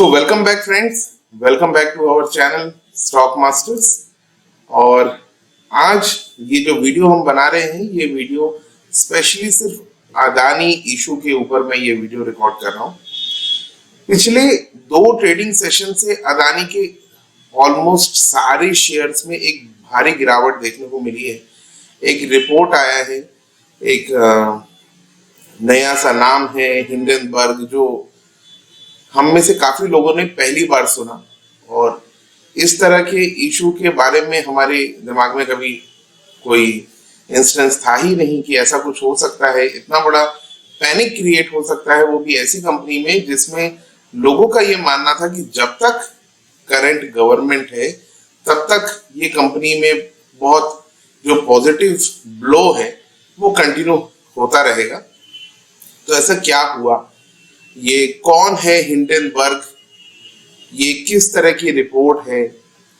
तो welcome back friends, welcome back to our channel Stock Masters. और आज ये जो वीडियो हम बना रहे हैं, ये वीडियो स्पेशली सिर्फ अदानी इशू के ऊपर मैं ये वीडियो रिकॉर्ड कर रहा हूँ। पिछले दो ट्रेडिंग सेशन से अदानी के ऑलमोस्ट सारे शेयर्स में एक भारी गिरावट देखने को मिली है। एक रिपोर्ट आया है, एक नया सा नाम है हिंडनबर्ग, जो हम में से काफी लोगों ने पहली बार सुना। और इस तरह के इशू के बारे में हमारे दिमाग में कभी कोई इंस्टेंस था ही नहीं कि ऐसा कुछ हो सकता है, इतना बड़ा पैनिक क्रिएट हो सकता है, वो भी ऐसी कंपनी में जिसमें लोगों का ये मानना था कि जब तक करंट गवर्नमेंट है तब तक ये कंपनी में बहुत जो पॉजिटिव ब्लो है वो कंटिन्यू होता रहेगा। तो ऐसा क्या हुआ, ये कौन है हिंडनबर्ग, ये किस तरह की रिपोर्ट है,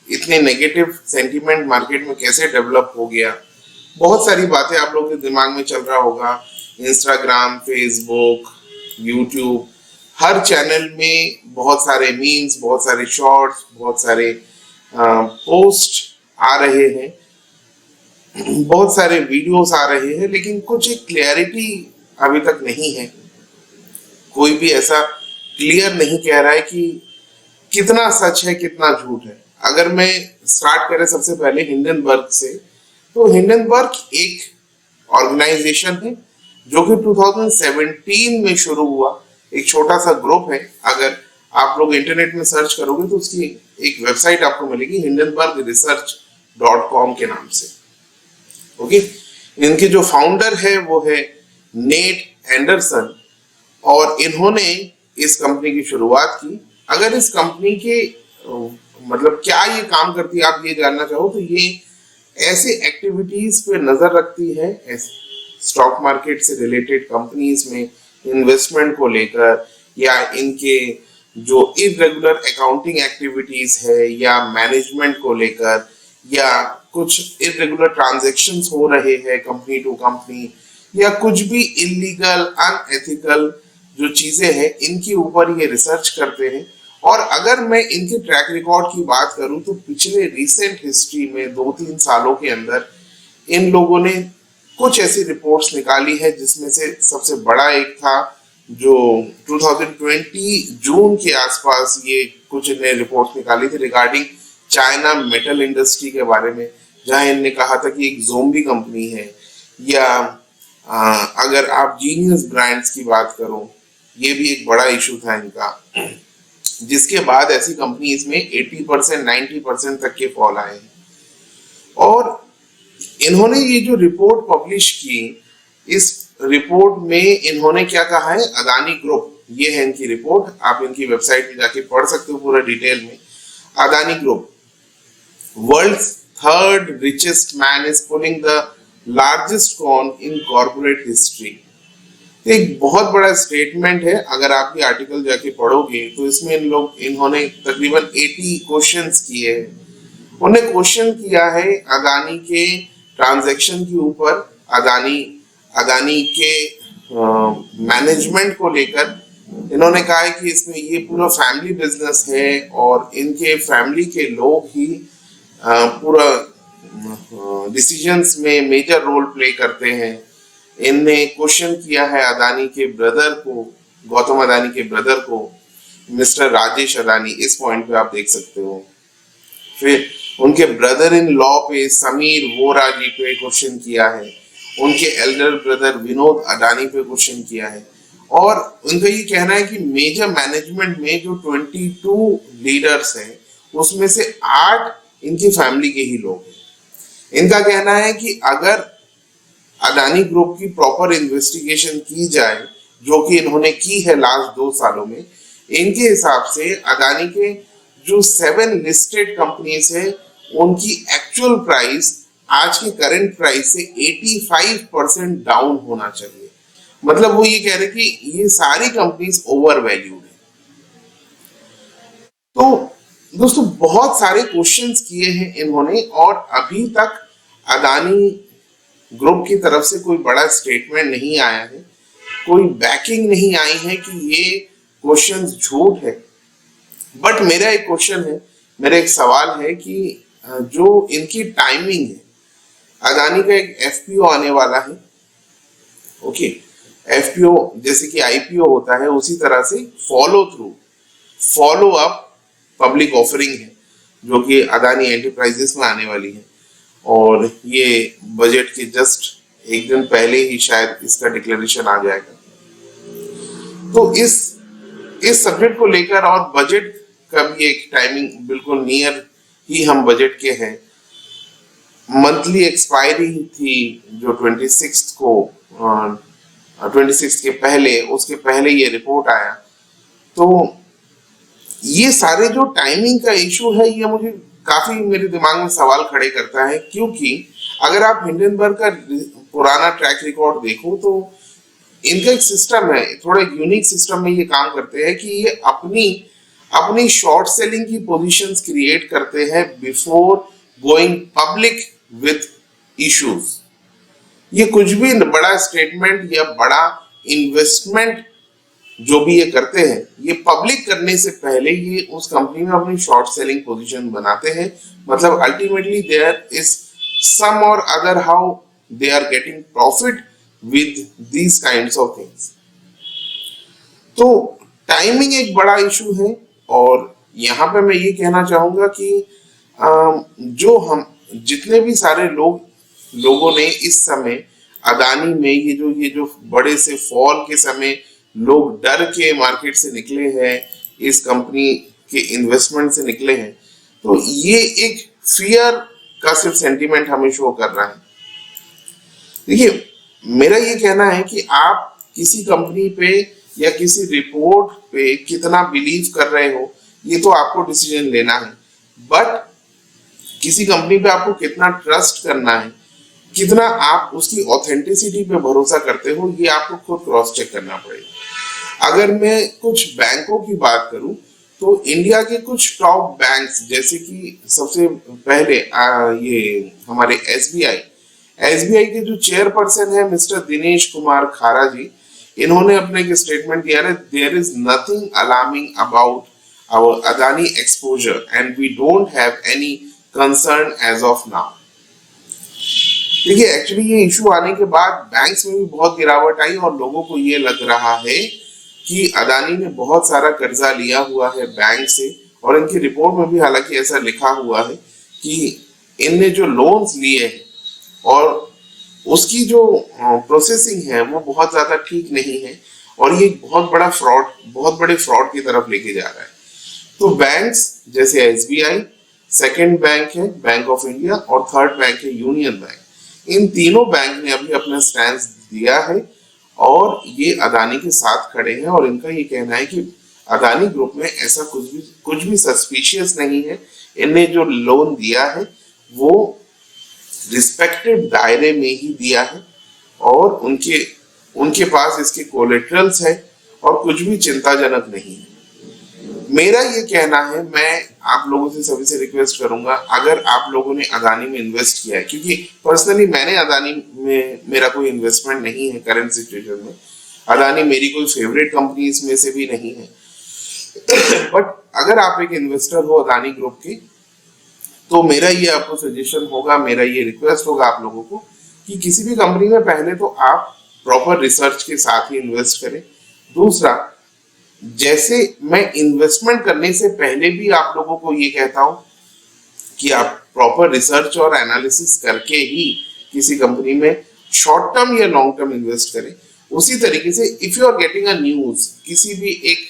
इतने नेगेटिव सेंटीमेंट मार्केट में कैसे डेवलप हो गया, बहुत सारी बातें आप लोगों के दिमाग में चल रहा होगा। इंस्टाग्राम, फेसबुक, यूट्यूब, हर चैनल में बहुत सारे मीम्स, बहुत सारे शॉर्ट्स, बहुत सारे पोस्ट आ रहे हैं, बहुत सारे वीडियोस आ रहे हैं, लेकिन कुछ एक क्लैरिटी अभी तक नहीं है। कोई भी ऐसा क्लियर नहीं कह रहा है कि कितना सच है कितना झूठ है। अगर मैं स्टार्ट करें सबसे पहले हिंडनबर्ग से, तो हिंडनबर्ग एक ऑर्गेनाइजेशन है जो कि 2017 में शुरू हुआ, एक छोटा सा ग्रुप है। अगर आप लोग इंटरनेट में सर्च करोगे तो उसकी एक वेबसाइट आपको मिलेगी hindenburgresearch.com के नाम से। ओके, इनके जो फाउंडर है वो है नेट एंडरसन, और इन्होंने इस कंपनी की शुरुआत की। अगर इस कंपनी के मतलब क्या ये काम करती है आप ये जानना चाहो, तो ये ऐसे एक्टिविटीज पे नजर रखती है स्टॉक मार्केट से रिलेटेड कंपनीज में इन्वेस्टमेंट को लेकर, या इनके जो इरेगुलर अकाउंटिंग एक्टिविटीज है या मैनेजमेंट को लेकर, या कुछ इरेगुलर ट्रांजैक्शंस हो रहे हैं कंपनी टू कंपनी, या कुछ भी इलीगल अनएथिकल जो चीजें हैं, इनके ऊपर ये रिसर्च करते हैं। और अगर मैं इनके ट्रैक रिकॉर्ड की बात करूं तो पिछले रिसेंट हिस्ट्री में 2-3 सालों के अंदर इन लोगों ने कुछ ऐसी रिपोर्ट्स निकाली है, जिसमें से सबसे बड़ा एक था जो 2020 जून के आसपास ये कुछ इन्हें रिपोर्ट्स निकाली थी रिगार्डिंग चाइना मेटल इंडस्ट्री के बारे में, जहां इनने कहा था कि एक ज़ोंबी कंपनी है। या अगर आप जीनियस ब्रांड्स की बात करो, ये भी एक बड़ा इशू था इनका, जिसके बाद ऐसी कंपनीज में 80% 90% तक के फॉल आए। और इन्होंने ये जो रिपोर्ट पब्लिश की, इस रिपोर्ट में इन्होंने क्या कहा है, अदानी ग्रुप, ये है इनकी रिपोर्ट, आप इनकी वेबसाइट में जाके पढ़ सकते हो पूरा डिटेल में। Adani group, world's third richest man is pulling the largest con in corporate history. एक बहुत बड़ा स्टेटमेंट है। अगर आप ये आर्टिकल जाके पढ़ोगे तो इसमें इन्होंने तकरीबन 80 क्वेश्चंस किए हैं। उन्हें क्वेश्चन किया है अदानी के ट्रांजैक्शन के ऊपर, अदानी के मैनेजमेंट को लेकर। इन्होंने कहा है कि इसमें ये पूरा फैमिली बिजनेस है और इनके फैमिली के लोग ही पूरा डिसीजंस में मेजर रोल प्ले करते हैं। इनने क्वेश्चन किया है अदानी के ब्रदर को, गौतम अदानी के ब्रदर को, मिस्टर राजेश अदानी, इस पॉइंट पे आप देख सकते हो। फिर उनके ब्रदर इन लॉ पे समीर वोरा जी पे क्वेश्चन किया है। उनके एल्डर ब्रदर विनोद अदानी पे क्वेश्चन किया है। और उनका ये कहना है कि मेजर मैनेजमेंट में जो 22 लीडर्स हैं उसमें से 8 इनकी फैमिली के ही लोग हैं। इनका कहना है कि अगर अदानी ग्रुप की प्रॉपर इन्वेस्टिगेशन की जाए, जो कि इन्होंने की है लास्ट 2 सालों में, इनके हिसाब से अदानी के जो 7 लिस्टेड कंपनीज है उनकी एक्चुअल प्राइस आज के करंट प्राइस से 85% डाउन होना चाहिए। मतलब वो ये कह रहे कि ये सारी कंपनीज ओवर वैल्यूड है। तो दोस्तों बहुत सारे क्वेश्चंस किए हैं इन्होंने, और अभी तक अदानी ग्रुप की तरफ से कोई बड़ा स्टेटमेंट नहीं आया है, कोई बैकिंग नहीं आई है कि ये क्वेश्चंस झूठ है। बट मेरा एक क्वेश्चन है, मेरा एक सवाल है कि जो इनकी टाइमिंग है, अदानी का एक एफपीओ आने वाला है, ओके, एफपीओ जैसे कि आईपीओ होता है उसी तरह से फॉलो अप पब्लिक ऑफरिंग है जो कि अदानी एंटरप्राइजेस में आने वाली है, और ये बजट के जस्ट एक दिन पहले ही शायद इसका डिक्लेरेशन आ जाएगा। तो इस सब्जेक्ट को लेकर और बजट का भी एक टाइमिंग बिल्कुल नियर ही हम बजट के हैं, मंथली एक्सपायरी थी जो 26 को, 26 के पहले, उसके पहले ये रिपोर्ट आया। तो ये सारे जो टाइमिंग का इशू है ये मुझे काफी मेरे दिमाग में सवाल खड़े करता है, क्योंकि अगर आप हिंडनबर्ग का पुराना ट्रैक रिकॉर्ड देखो तो इनका एक सिस्टम है, थोड़ा यूनिक सिस्टम में ये काम करते हैं कि ये अपनी शॉर्ट सेलिंग की पोजीशंस क्रिएट करते हैं before going public with issues. ये कुछ भी बड़ा स्टेटमेंट या बड़ा इन्वेस्टमेंट जो भी ये करते हैं, ये पब्लिक करने से पहले ये उस कंपनी में अपनी शॉर्ट सेलिंग पोजीशन बनाते हैं। मतलब अल्टीमेटली देयर इज सम और other how they are getting profit with these kinds of things. तो टाइमिंग एक बड़ा इशू है, और यहाँ पे मैं ये कहना चाहूंगा कि जो हम जितने भी सारे लोगों ने इस समय अदानी में ये जो बड़े से फॉल के समय लोग डर के मार्केट से निकले हैं, इस कंपनी के इन्वेस्टमेंट से निकले हैं, तो ये एक फियर का सिर्फ सेंटीमेंट हमें शो कर रहा है। देखिए, मेरा ये कहना है कि आप किसी कंपनी पे या किसी रिपोर्ट पे कितना बिलीव कर रहे हो ये तो आपको डिसीजन लेना है, बट किसी कंपनी पे आपको कितना ट्रस्ट करना है, कितना आप उसकी ऑथेंटिसिटी पे भरोसा करते हो, ये आपको खुद क्रॉस चेक करना पड़ेगा। अगर मैं कुछ बैंकों की बात करूं तो इंडिया के कुछ टॉप बैंक्स, जैसे कि सबसे पहले ये हमारे एसबीआई के जो चेयरपर्सन है मिस्टर दिनेश कुमार खारा जी, इन्होंने अपने एक स्टेटमेंट दिया है, there is nothing alarming about our Adani exposure and we don't have any concern as of now. देखिए, एक्चुअली ये इशू आने के बाद बैंक्स में भी बहुत गिरावट आई और लोगों को ये लग रहा है कि अदानी ने बहुत सारा कर्जा लिया हुआ है बैंक से, और इनकी रिपोर्ट में भी हालांकि ऐसा लिखा हुआ है कि इनने जो लोन्स लिए हैं और उसकी जो प्रोसेसिंग है वो बहुत ज्यादा ठीक नहीं है, और ये बहुत बड़े फ्रॉड की तरफ लेके जा रहा है। तो बैंक्स जैसे एसबीआई, सेकंड बैंक है बैंक ऑफ इंडिया, और थर्ड बैंक है यूनियन बैंक, इन तीनों बैंक ने अभी अपना स्टैंड दिया है और ये अदानी के साथ खड़े हैं, और इनका ये कहना है कि अदानी ग्रुप में ऐसा कुछ भी सस्पिशियस नहीं है। इनने जो लोन दिया है वो रिस्पेक्टेड दायरे में ही दिया है, और उनके पास इसके कोलेटरल्स है और कुछ भी चिंताजनक नहीं है। मेरा ये कहना है, मैं आप लोगों से सभी से रिक्वेस्ट करूंगा, अगर आप लोगों ने अदानी में इन्वेस्ट किया है, क्योंकि पर्सनली मैंने अदानी में मेरा कोई इन्वेस्टमेंट नहीं है करंट सिचुएशन में, अदानी मेरी कोई फेवरेट कंपनी इसमें से भी नहीं है बट अगर आप एक इन्वेस्टर हो अदानी ग्रुप के, तो मेरा ये आपको सजेशन होगा, मेरा ये रिक्वेस्ट होगा आप लोगों को कि किसी भी कंपनी में पहले तो आप प्रॉपर रिसर्च के साथ ही इन्वेस्ट करें। दूसरा, जैसे मैं इन्वेस्टमेंट करने से पहले भी आप लोगों को ये कहता हूं कि आप प्रॉपर रिसर्च और एनालिसिस करके ही किसी कंपनी में शॉर्ट टर्म या लॉन्ग टर्म इन्वेस्ट करें, उसी तरीके से if you are getting a news, किसी भी एक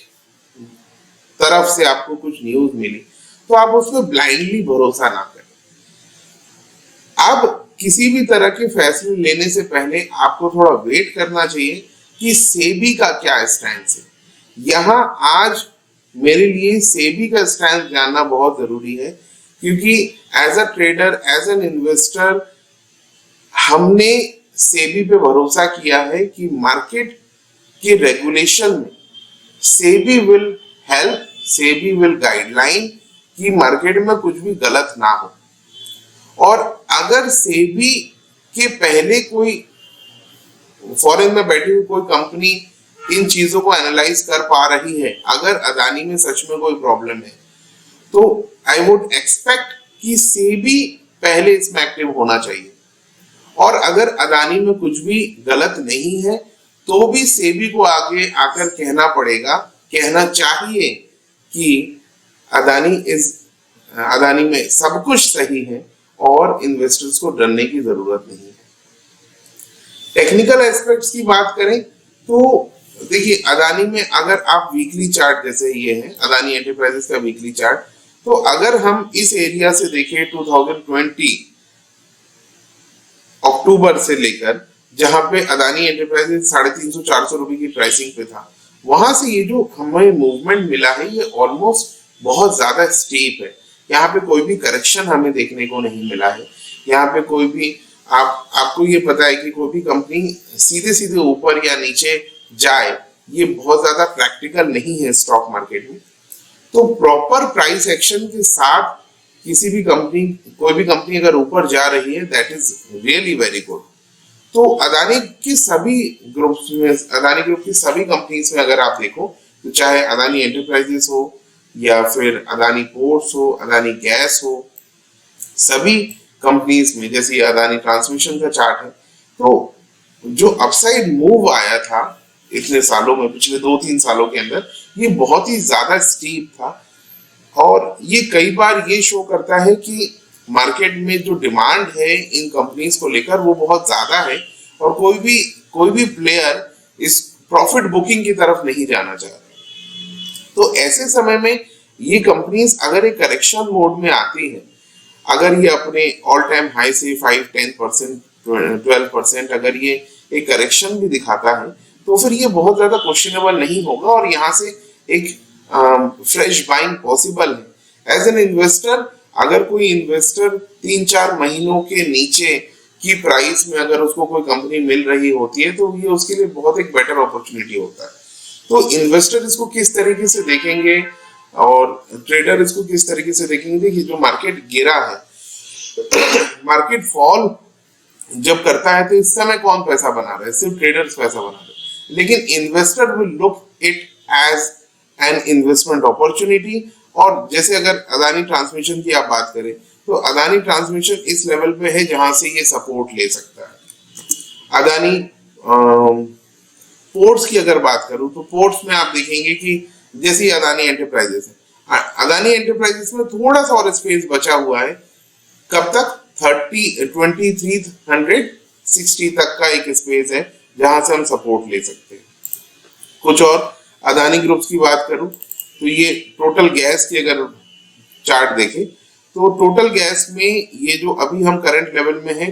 तरफ से आपको कुछ न्यूज मिली तो आप उसमें ब्लाइंडली भरोसा ना करें। अब किसी भी तरह के फैसले लेने से पहले आपको थोड़ा वेट करना चाहिए कि सेबी का क्या स्टैंड है। यहाँ आज मेरे लिए सेबी का स्टैंड जानना बहुत जरूरी है, क्योंकि as a trader, as an investor, हमने सेबी पे भरोसा किया है कि मार्केट के रेगुलेशन में SEBI will help, SEBI will guideline कि मार्केट में कुछ भी गलत ना हो। और अगर सेबी के पहले कोई फॉरेन में बैठी हुई कोई कंपनी इन चीजों को एनालाइज कर पा रही है, अगर अदानी में सच में कोई प्रॉब्लम है, तो आई वुड एक्सपेक्ट कि सेबी पहले इसमें एक्टिव होना चाहिए। और अगर अदानी में कुछ भी गलत नहीं है तो भी सेबी को आगे आकर कहना पड़ेगा, कहना चाहिए कि अदानी में सब कुछ सही है और इन्वेस्टर्स को डरने की जरूरत नहीं है। टेक्निकल एस्पेक्ट्स की बात करें तो देखिए, अदानी में अगर आप वीकली चार्ट, जैसे ये है अदानी एंटरप्राइजेस का वीकली चार्ट, तो अगर हम इस एरिया से देखें 2020 अक्टूबर से लेकर, जहां पे अदानी एंटरप्राइजेस 350-400 रुपए की प्राइसिंग पे था, वहां से ये जो हमें मूवमेंट मिला है ये ऑलमोस्ट बहुत ज्यादा स्टीप है। यहाँ पे कोई भी करेक्शन हमें देखने को नहीं मिला है। यहाँ पे कोई भी आपको ये पता है कि कोई भी कंपनी सीधे सीधे ऊपर या नीचे जाए, ये बहुत ज्यादा प्रैक्टिकल नहीं है स्टॉक मार्केट में। तो प्रॉपर प्राइस एक्शन के साथ किसी भी कंपनी, कोई भी कंपनी अगर ऊपर जा रही है, that is really very good. तो अदानी की सभी ग्रुप्स में, अदानी ग्रुप की सभी कंपनीज में अगर आप देखो, तो चाहे अदानी एंटरप्राइजेस हो या फिर अदानी पोर्ट्स हो, अदानी गैस हो, सभी कंपनीज में, जैसे अदानी ट्रांसमिशन का चार्ट है, तो जो अपसाइड मूव आया था इतने सालों में, पिछले 2-3 सालों के अंदर, ये बहुत ही ज्यादा स्टीप था। और ये कई बार ये शो करता है कि मार्केट में जो डिमांड है इन कंपनीज को लेकर वो बहुत ज्यादा है और कोई भी प्लेयर इस प्रॉफिट बुकिंग की तरफ नहीं जाना चाह रहा। तो ऐसे समय में ये कंपनीज अगर एक करेक्शन मोड में आती है, अगर ये अपने ऑल टाइम हाई से 5-10%, 12% अगर ये एक करेक्शन भी दिखाता है, तो फिर ये बहुत ज्यादा क्वेश्चनेबल नहीं होगा और यहाँ से एक फ्रेश बाइंग पॉसिबल है। एज एन इन्वेस्टर, अगर कोई इन्वेस्टर 3-4 महीनों के नीचे की प्राइस में अगर उसको कोई कंपनी मिल रही होती है, तो ये उसके लिए बहुत एक बेटर अपॉर्चुनिटी होता है। तो इन्वेस्टर इसको किस तरीके से देखेंगे और ट्रेडर इसको किस तरीके से देखेंगे? देखिए, जो मार्केट गिरा है, मार्केट फॉल जब करता है, तो इस समय कौन पैसा बना रहा है? सिर्फ ट्रेडर्स पैसा बना रहे हैं। लेकिन investor will look it as an investment opportunity. और जैसे अगर अदानी ट्रांसमिशन की आप बात करें, तो अदानी ट्रांसमिशन इस लेवल पे है जहां से ये सपोर्ट ले सकता है। अदानी पोर्ट्स की अगर बात करूं, तो पोर्ट्स में आप देखेंगे कि जैसे अदानी एंटरप्राइजेस है, अदानी एंटरप्राइजेस में थोड़ा सा और स्पेस बचा हुआ है। कब तक? 2360 तक का एक स्पेस है जहां से हम सपोर्ट ले सकते हैं। कुछ और अदानी ग्रुप्स की बात करूं, तो ये टोटल गैस की अगर चार्ट देखें, तो टोटल गैस में ये जो अभी हम करंट लेवल में है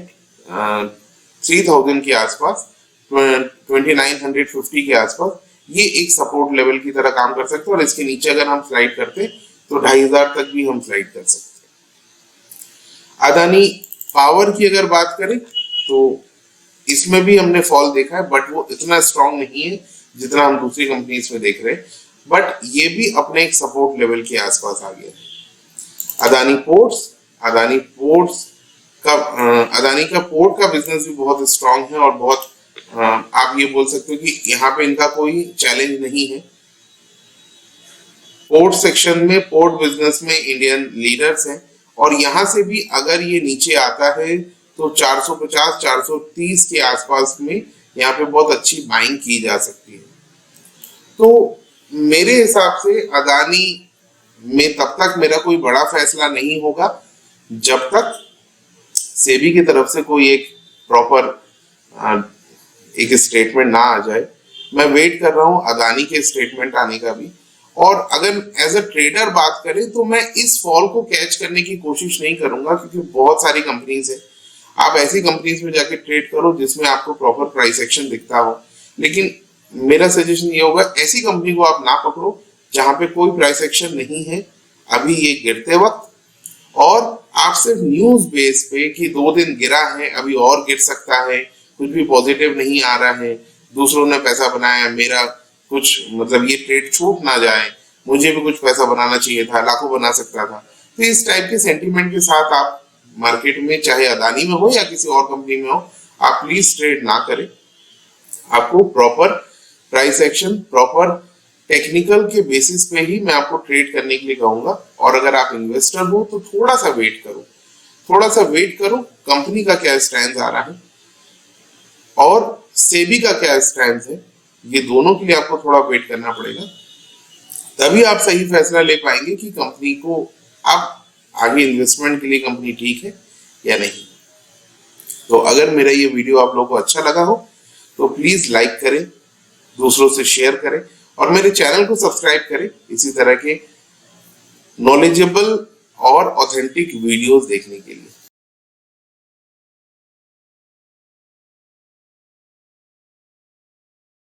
3000 के आसपास, 2950 के आसपास, ये एक सपोर्ट लेवल की तरह काम कर सकते हैं। और इसके नीचे अगर हम स्लाइड करते तो 2500 तक भी हम स्लाइड कर सकते हैं। अदानी पावर की अगर बात करें, तो इसमें भी हमने फॉल देखा है, बट वो इतना स्ट्रांग नहीं है जितना हम दूसरी कंपनीज में देख रहे हैं, बट ये भी अपने एक सपोर्ट लेवल के आसपास आ गया है। अदानी पोर्ट्स अदानी का पोर्ट का बिजनेस भी बहुत स्ट्रांग है और बहुत आप ये बोल सकते हो कि यहाँ पे इनका कोई चैलेंज नहीं है। पोर्ट सेक्शन में, पोर्ट बिजनेस में इंडियन लीडर्स हैं और यहाँ से भी अगर ये नीचे आता है तो 450-430 के आसपास में यहाँ पे बहुत अच्छी बाइंग की जा सकती है। तो मेरे हिसाब से अदानी में तब तक मेरा कोई बड़ा फैसला नहीं होगा जब तक सेबी की तरफ से कोई एक प्रॉपर एक स्टेटमेंट ना आ जाए। मैं वेट कर रहा हूं अदानी के स्टेटमेंट आने का भी। और अगर एज अ ट्रेडर बात करें तो मैं इस फॉल को कैच करने की कोशिश नहीं करूंगा, क्योंकि बहुत सारी कंपनीज है। आप ऐसी कंपनीज में जाके ट्रेड करो जिसमें आपको प्रॉपर प्राइस एक्शन दिखता हो। लेकिन मेरा सजेशन ये होगा, ऐसी कंपनी को आप ना पकड़ो जहां पे कोई प्राइस एक्शन नहीं है अभी ये गिरते वक्त, और आप सिर्फ न्यूज बेस पे कि 2 दिन गिरा है, अभी और गिर सकता है, कुछ भी पॉजिटिव नहीं आ रहा है, दूसरों ने पैसा बनाया, मेरा कुछ मतलब ये ट्रेड छूट ना जाए, मुझे भी कुछ पैसा बनाना चाहिए था, लाखों बना सकता था। तो इस टाइप के सेंटीमेंट के साथ आप मार्केट में, चाहे अदानी में हो या किसी और कंपनी में हो, आप प्लीज ट्रेड ना करें। आपको proper price action proper technical के बेसिस पे ही मैं आपको ट्रेड करने के लिए कहूंगा। और अगर आप इन्वेस्टर हो तो थोड़ा सा वेट करो कंपनी का क्या स्टैंड आ रहा है और सेबी का क्या स्टैंड है, ये दोनों के लिए आपको थोड़ा वेट करना पड़ेगा, तभी आप सही फैसला ले पाएंगे कि कंपनी को आप आगे इन्वेस्टमेंट के लिए कंपनी ठीक है या नहीं। तो अगर मेरा ये वीडियो आप लोगों को अच्छा लगा हो तो प्लीज लाइक करें, दूसरों से शेयर करें और मेरे चैनल को सब्सक्राइब करें इसी तरह के नॉलेजेबल और ऑथेंटिक वीडियोस देखने के लिए।